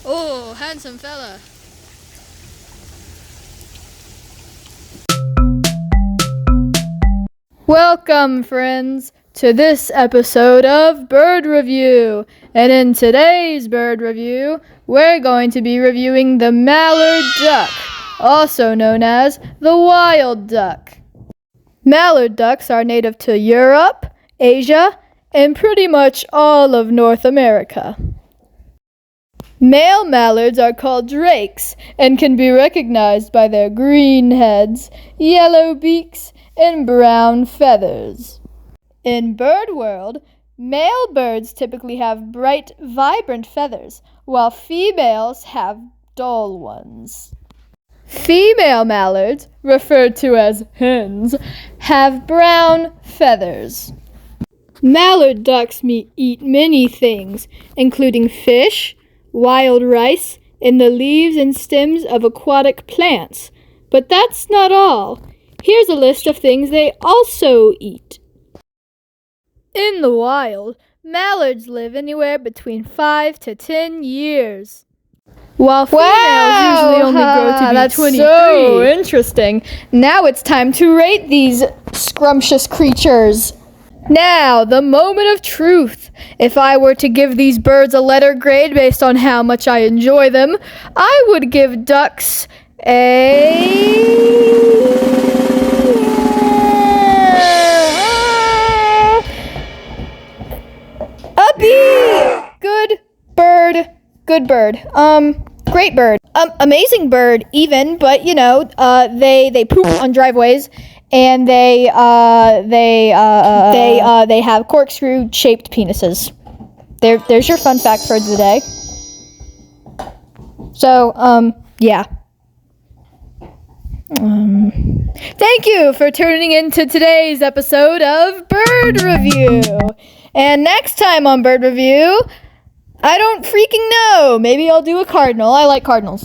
Oh, handsome fella. Welcome, friends, to this episode of Bird Review. And in today's Bird Review, we're going to be reviewing the mallard duck, also known as the wild duck. Mallard ducks are native to Europe, Asia, and pretty much all of North America. Male mallards are called drakes and can be recognized by their green heads, yellow beaks, and brown feathers. In bird world, male birds typically have bright, vibrant feathers, while females have dull ones. Female mallards, referred to as hens, have brown feathers. Mallard ducks eat many things, including fish, wild rice, and the leaves and stems of aquatic plants. But that's not all. Here's a list of things they also eat. In the wild, mallards live anywhere between 5 to 10 years, while females usually only grow to be that's 23. So interesting. Now it's time to rate these scrumptious creatures. Now, the moment of truth. If I were to give these birds a letter grade based on how much I enjoy them, I would give ducks a B. Good bird. Great bird. Amazing bird, even, but they poop on driveways, and they have corkscrew-shaped penises. There's your fun fact for the day. So, yeah. Thank you for tuning in to today's episode of Bird Review. And next time on Bird Review, I don't freaking know. Maybe I'll do a cardinal. I like cardinals.